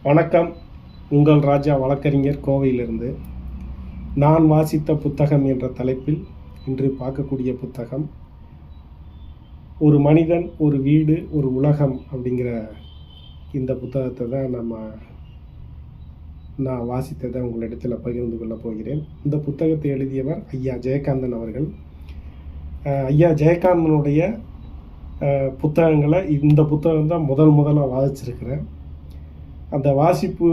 வணக்கம். உங்கள் ராஜா வழக்கறிஞர் கோவையிலிருந்து. நான் வாசித்த புத்தகம் என்ற தலைப்பில் இன்று பார்க்கக்கூடிய புத்தகம் ஒரு மனிதன், ஒரு வீடு, ஒரு உலகம் அப்படிங்கிற இந்த புத்தகத்தை தான் நான் வாசித்ததை உங்களிடத்தில் பகிர்ந்து கொள்ளப் போகிறேன். இந்த புத்தகத்தை எழுதியவர் ஐயா ஜெயகாந்தன் அவர்கள். ஐயா ஜெயகாந்தனுடைய புத்தகங்களை இந்த புத்தகம் தான் முதலாக வாசிச்சிருக்கிறேன். அந்த வாசிப்பு,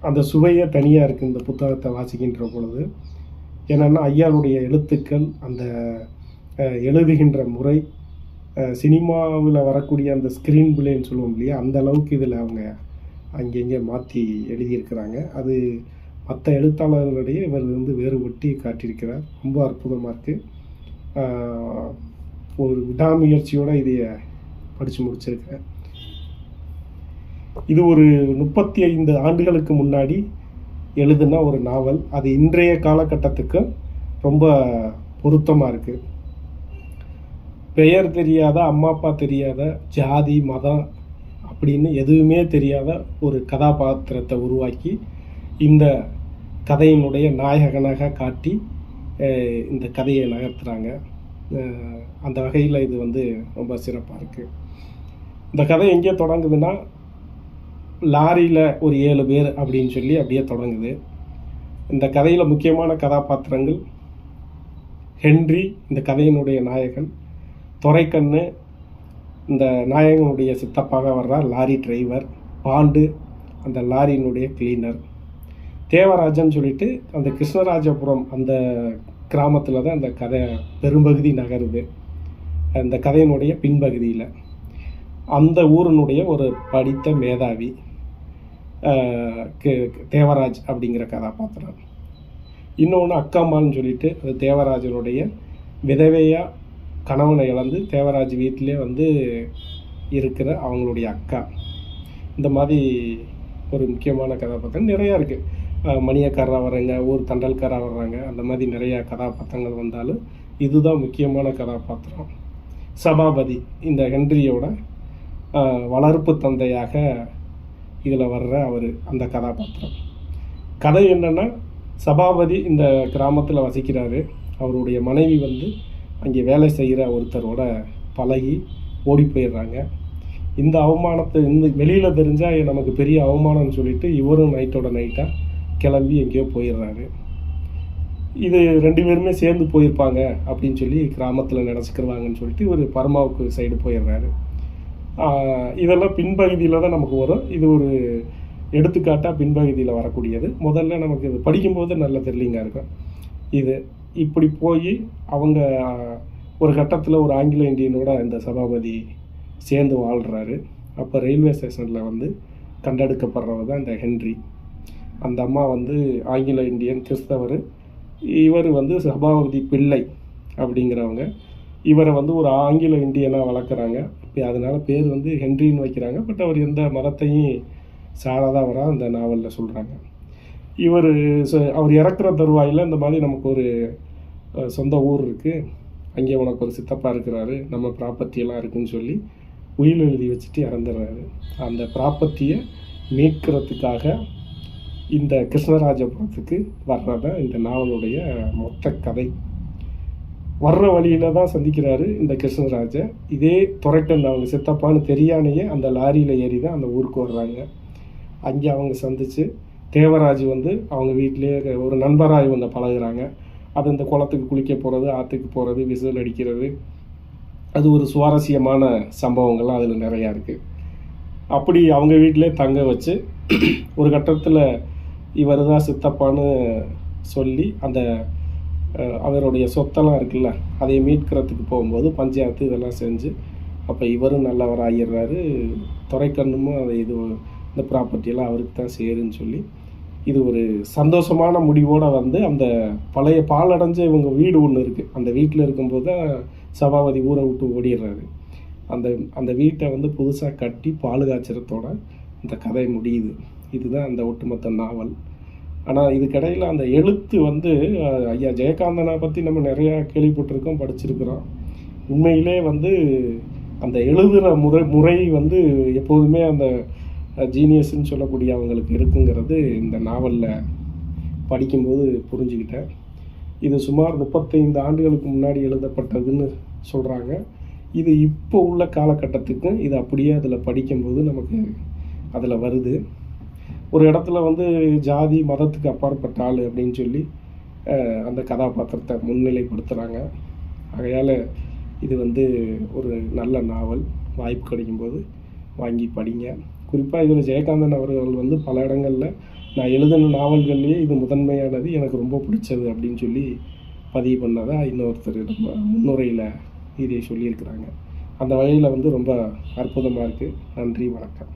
அந்த சுவையே தனியாக இருக்குது இந்த புத்தகத்தை வாசிக்கின்ற பொழுது. ஏன்னா ஐயாவுடைய எழுத்துக்கள், அந்த எழுதுகின்ற முறை, சினிமாவில் வரக்கூடிய அந்த ஸ்க்ரீன் பிளேன்னு சொல்லுவோம் இல்லையா, அந்த அளவுக்கு இதில் அவங்க அங்கங்கே மாற்றி எழுதியிருக்கிறாங்க. அது மற்ற எழுத்தாளர்களுடைய இவர் வேறுபட்டு காட்டியிருக்கிறார். ரொம்ப அற்புதமாக இருக்குது. ஒரு விடாமுயற்சியோடு இதைய படித்து முடிச்சிருக்கேன். இது ஒரு 35 ஆண்டுகளுக்கு முன்னாடி எழுதுன ஒரு நாவல். அது இன்றைய காலகட்டத்துக்கு ரொம்ப பொருத்தமாக இருக்குது. பெயர் தெரியாத, அம்மா அப்பா தெரியாத, ஜாதி மதம் அப்படின்னு எதுவுமே தெரியாத ஒரு கதாபாத்திரத்தை உருவாக்கி இந்த கதையினுடைய நாயகனாக காட்டி இந்த கதையை நகர்த்துகிறாங்க. அந்த வகையில் இது ரொம்ப சிறப்பாக இருக்குது. இந்த கதை எங்கே தொடங்குதுன்னா, லாரியில் ஒரு 7 பேர் அப்படின்னு சொல்லி அப்படியே தொடங்குது. இந்த கதையில் முக்கியமான கதாபாத்திரங்கள் ஹென்றி, இந்த கதையினுடைய நாயகன்; துரைக்கண்ணு, இந்த நாயகனுடைய சித்தப்பாக வர்றார், லாரி டிரைவர்; பாண்டு, அந்த லாரியினுடைய கிளீனர்; தேவராஜன் சொல்லிட்டு அந்த கிருஷ்ணராஜபுரம் அந்த கிராமத்தில் தான் அந்த கதை பெரும்பகுதி நகருது. அந்த கதையினுடைய பின்பகுதியில் அந்த ஊரினுடைய ஒரு படித்த மேதாவி தேவராஜ் அப்படிங்கிற கதாபாத்திரம். இன்னொன்று அக்காம்மான்னு சொல்லிட்டு, அது தேவராஜனுடைய விதவையாக கணவனை இழந்து தேவராஜ் வீட்டிலே இருக்கிற அவங்களுடைய அக்கா. இந்த மாதிரி ஒரு முக்கியமான கதாபாத்திரம் நிறையா இருக்குது. மணியக்காரராக வர்றாங்க, ஊர் தண்டல்காராக வர்றாங்க. அந்த மாதிரி நிறையா கதாபாத்திரங்கள் வந்தாலும் இதுதான் முக்கியமான கதாபாத்திரம். சபாபதி, இந்த ஹென்ரியோட வளர்ப்பு தந்தையாக இதில் வர்ற அந்த கதாபாத்திரம். கதை என்னென்னா, சபாபதி இந்த கிராமத்தில் வசிக்கிறாரு. அவருடைய மனைவி அங்கே வேலை செய்கிற ஒருத்தரோட பழகி ஓடி போயிடுறாங்க. இந்த அவமானத்தை வெளியில் தெரிஞ்சால் நமக்கு பெரிய அவமானம்னு சொல்லிட்டு இவரும் நைட்டாக கிளம்பி எங்கேயோ போயிடுறாரு. இது 2 பேருமே சேர்ந்து போயிருப்பாங்க அப்படின்னு சொல்லி கிராமத்தில் நினச்சிக்கிறாங்கன்னு சொல்லிட்டு ஒரு பர்மாவுக்கு சைடு போயிடுறாரு. இதெல்லாம் பின்பகுதியில் தான் நமக்கு வரும். இது ஒரு எடுத்துக்காட்டாக பின்பகுதியில் வரக்கூடியது. முதல்ல நமக்கு இது படிக்கும்போது நல்ல த்ரில்லிங்காக இருக்கும். இது இப்படி போய் அவங்க ஒரு கட்டத்தில் ஒரு ஆங்கிலோ இந்தியனோட இந்த சபாபதி சேர்ந்து வாழ்கிறாரு. அப்போ ரயில்வே ஸ்டேஷனில் கண்டெடுக்கப்படுறவர் தான் இந்த ஹென்றி. அந்த அம்மா ஆங்கிலோ இந்தியன், கிறிஸ்தவர். இவர் சபாபதி பிள்ளை அப்படிங்கிறவங்க. இவரை ஒரு ஆங்கிலோ இந்தியனாக வளர்க்குறாங்க. அதனால் பேர் ஹென்ரின்னு வைக்கிறாங்க. பட் அவர் எந்த மதத்தையும் சாராதவராக அந்த நாவலில் சொல்கிறாங்க. அவர் இறக்குற தருவாயில் இந்த மாதிரி நமக்கு ஒரு சொந்த ஊர் இருக்குது, அங்கே உனக்கு ஒரு சித்தப்பா இருக்கிறாரு, நம்ம ப்ராப்பர்ட்டியெல்லாம் இருக்குதுன்னு சொல்லி உயில் எழுதி வச்சுட்டு இறந்துடுறாரு. அந்த ப்ராப்பர்ட்டியை மீட்கிறதுக்காக இந்த கிருஷ்ணராஜபுரத்துக்கு வர்றதான் இந்த நாவலுடைய மொத்த கதை. வர்ற வழியில் தான் சந்திக்கிறாரு இந்த கிருஷ்ணராஜ. இதே துரைக்கண்ணு, அவங்க சித்தப்பான்னு தெரியானையே அந்த லாரியில் ஏறி தான் அந்த ஊருக்கு வர்றாங்க. அங்கே அவங்க சந்தித்து தேவராஜ் அவங்க வீட்டிலே ஒரு நண்பராக இவங்க பழகுறாங்க. அது இந்த குளத்துக்கு குளிக்க போகிறது, ஆற்றுக்கு போகிறது, விசில் அடிக்கிறது, அது ஒரு சுவாரஸ்யமான சம்பவங்கள்லாம் அதில் நிறையா இருக்குது. அப்படி அவங்க வீட்டிலே தங்க வச்சு ஒரு கட்டத்தில் இவர் தான் சித்தப்பான்னு சொல்லி அந்த அவருடைய சொத்தெல்லாம் இருக்குல்ல, அதை மீட்கிறதுக்கு போகும்போது பஞ்சாயத்து இதெல்லாம் செஞ்சு அப்போ இவரும் நல்லவர் ஆகிடுறாரு. துரைக்கண்ணும் இந்த ப்ராப்பர்ட்டியெல்லாம் அவருக்கு தான் சேருன்னு சொல்லி இது ஒரு சந்தோஷமான முடிவோடு அந்த பழைய பாலடைஞ்ச இவங்க வீடு ஒன்று இருக்குது. அந்த வீட்டில் இருக்கும்போது தான் சபாபதி ஊரை விட்டு ஓடிடுறாரு. அந்த வீட்டை புதுசாக கட்டி பால் காய்ச்சறத்தோட இந்த கதை முடியுது. இதுதான் அந்த ஒட்டுமொத்த நாவல். ஆனால் இதுக்கிடையில் அந்த எழுத்து ஐயா ஜெயகாந்தனை பற்றி நம்ம நிறையா கேள்விப்பட்டிருக்கோம், படிச்சிருக்கிறோம். உண்மையிலே அந்த எழுதுகிற முறை எப்போதுமே அந்த ஜீனியஸ்ன்னு சொல்லக்கூடிய அவங்களுக்கு இருக்குங்கிறது இந்த நாவலில் படிக்கும்போது புரிஞ்சுக்கிட்டேன். இது சுமார் 35 ஆண்டுகளுக்கு முன்னாடி எழுதப்பட்டதுன்னு சொல்கிறாங்க. இது இப்போ உள்ள காலகட்டத்துக்கு இது அப்படியே அதில் படிக்கும்போது நமக்கு அதில் வருது. ஒரு இடத்துல வந்து ஜாதி மதத்துக்கு அப்பாற்பட்ட ஆள் அப்படின்னு சொல்லி அந்த கதாபாத்திரத்தை முன்னிலைப்படுத்துகிறாங்க. ஆகையால் இது வந்து ஒரு நல்ல நாவல். வாய்ப்பு கிடைக்கும்போது வாங்கி படிங்க. குறிப்பாக இதில் ஜெயகாந்தன் அவர்கள் வந்து பல இடங்களில் நான் எழுதின நாவல்கள்லேயே இது முதன்மையானது, எனக்கு ரொம்ப பிடிச்சது அப்படின்னு சொல்லி பதிவு பண்ணதாக இன்னொருத்தரிடம் முன்னுரையில் இதை சொல்லியிருக்கிறாங்க. அந்த வகையில் வந்து ரொம்ப அற்புதமாக இருக்குது. நன்றி, வணக்கம்.